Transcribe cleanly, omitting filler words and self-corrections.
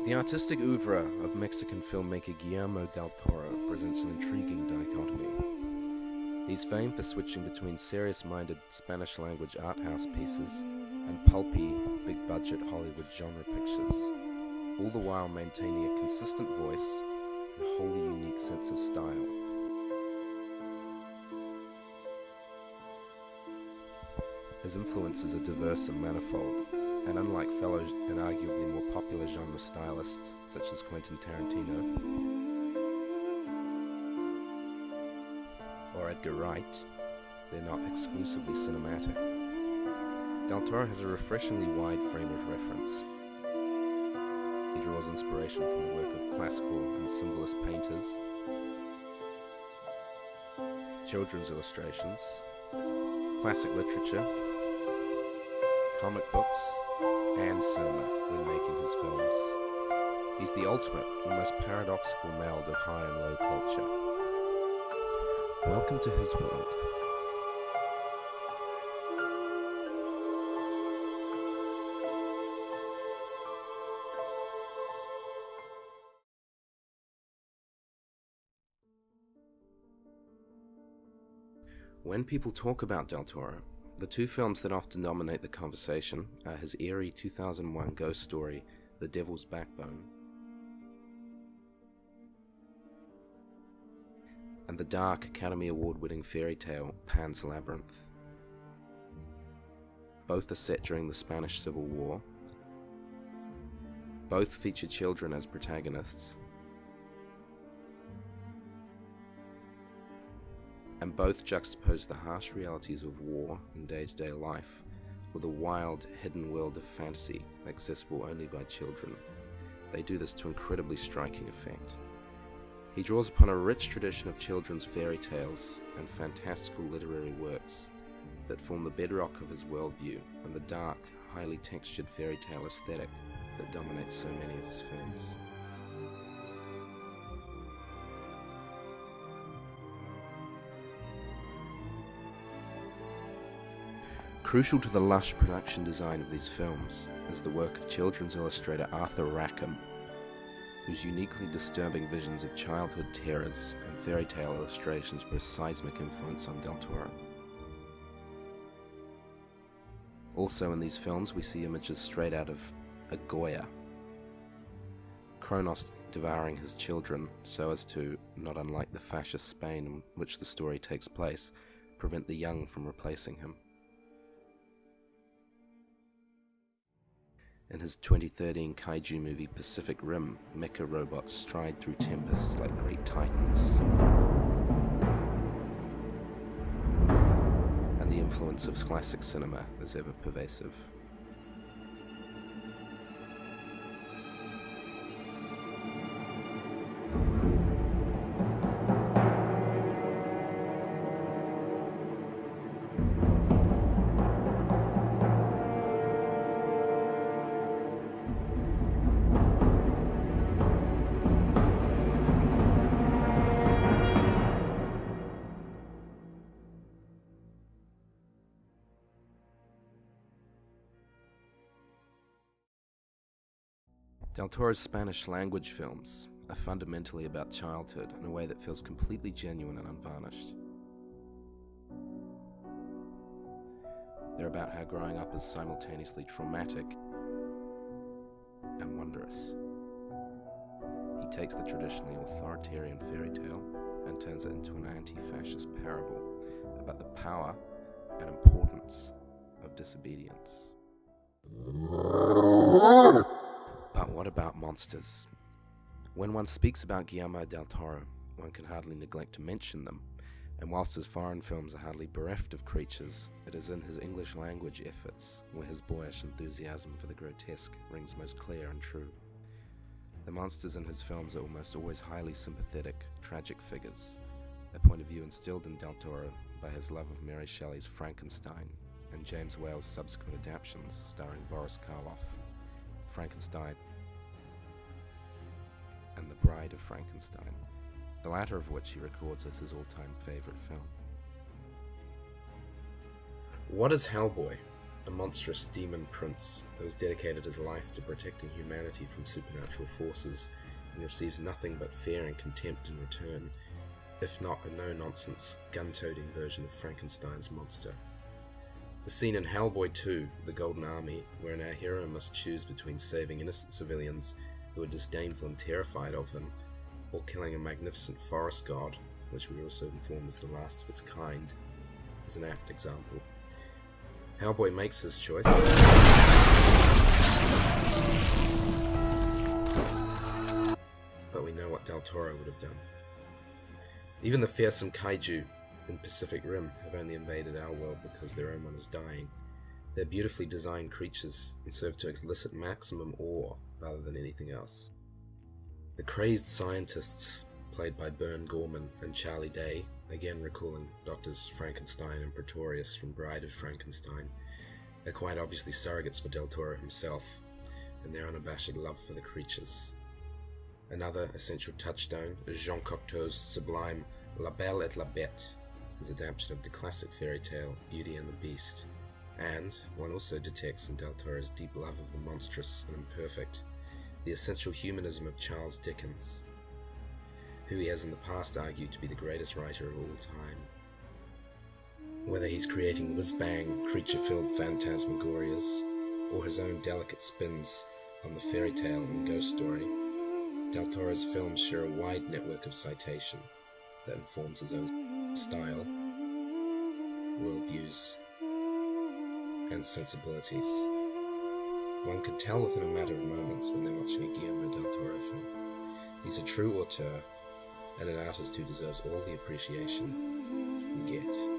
The artistic oeuvre of Mexican filmmaker Guillermo Del Toro presents an intriguing dichotomy. He's famed for switching between serious-minded Spanish-language art house pieces and pulpy, big-budget Hollywood genre pictures, all the while maintaining a consistent voice and a wholly unique sense of style. His influences are diverse and manifold, and unlike fellow and arguably more popular genre stylists such as Quentin Tarantino or Edgar Wright, they're not exclusively cinematic. Del Toro has a refreshingly wide frame of reference. He draws inspiration from the work of classical and symbolist painters, children's illustrations, classic literature, comic books, and cinema when making his films. He's the ultimate, almost paradoxical meld of high and low culture. Welcome to his world. When people talk about Del Toro, the two films that often dominate the conversation are his eerie 2001 ghost story, The Devil's Backbone, and the dark Academy Award-winning fairy tale, Pan's Labyrinth. Both are set during the Spanish Civil War. Both feature children as protagonists. And both juxtapose the harsh realities of war in day-to-day life with a wild, hidden world of fantasy accessible only by children. They do this to incredibly striking effect. He draws upon a rich tradition of children's fairy tales and fantastical literary works that form the bedrock of his worldview and the dark, highly textured fairy tale aesthetic that dominates so many of his films. Crucial to the lush production design of these films is the work of children's illustrator Arthur Rackham, whose uniquely disturbing visions of childhood terrors and fairy tale illustrations were a seismic influence on Del Toro. Also in these films we see images straight out of a Goya, Kronos devouring his children so as to, not unlike the fascist Spain in which the story takes place, prevent the young from replacing him. In his 2013 kaiju movie Pacific Rim, mecha robots stride through tempests like great titans. And the influence of classic cinema is ever pervasive. Del Toro's Spanish-language films are fundamentally about childhood in a way that feels completely genuine and unvarnished. They're about how growing up is simultaneously traumatic and wondrous. He takes the traditionally authoritarian fairy tale and turns it into an anti-fascist parable about the power and importance of disobedience. But what about monsters? When one speaks about Guillermo del Toro, one can hardly neglect to mention them, and whilst his foreign films are hardly bereft of creatures, it is in his English language efforts where his boyish enthusiasm for the grotesque rings most clear and true. The monsters in his films are almost always highly sympathetic, tragic figures, a point of view instilled in Del Toro by his love of Mary Shelley's Frankenstein and James Whale's subsequent adaptations starring Boris Karloff, Frankenstein and The Bride of Frankenstein, the latter of which he records as his all-time favorite film. What is Hellboy? a monstrous demon prince who has dedicated his life to protecting humanity from supernatural forces and receives nothing but fear and contempt in return, if not a no-nonsense, gun-toting version of Frankenstein's monster. The scene in Hellboy 2, The Golden Army, wherein our hero must choose between saving innocent civilians who are disdainful and terrified of him, or killing a magnificent forest god, which we also inform is the last of its kind, is an apt example. Hellboy makes his choice, but we know what Del Toro would have done. Even the fearsome kaiju in Pacific Rim have only invaded our world because their own one is dying. They're beautifully designed creatures and serve to elicit maximum awe rather than anything else. The crazed scientists, played by Bern Gorman and Charlie Day, again recalling Doctors Frankenstein and Pretorius from Bride of Frankenstein, are quite obviously surrogates for Del Toro himself, and their unabashed love for the creatures. Another essential touchstone is Jean Cocteau's sublime La Belle et la Bête, his adaptation of the classic fairy tale Beauty and the Beast, and one also detects in Del Toro's deep love of the monstrous and imperfect, the essential humanism of Charles Dickens, who he has in the past argued to be the greatest writer of all time. Whether he's creating whiz-bang, creature-filled phantasmagorias, or his own delicate spins on the fairy tale and ghost story, Del Toro's films share a wide network of citation that informs his own style, worldviews, and sensibilities. One can tell within a matter of moments when they're watching a Guillermo Del Toro film. He's a true auteur, and an artist who deserves all the appreciation he can get.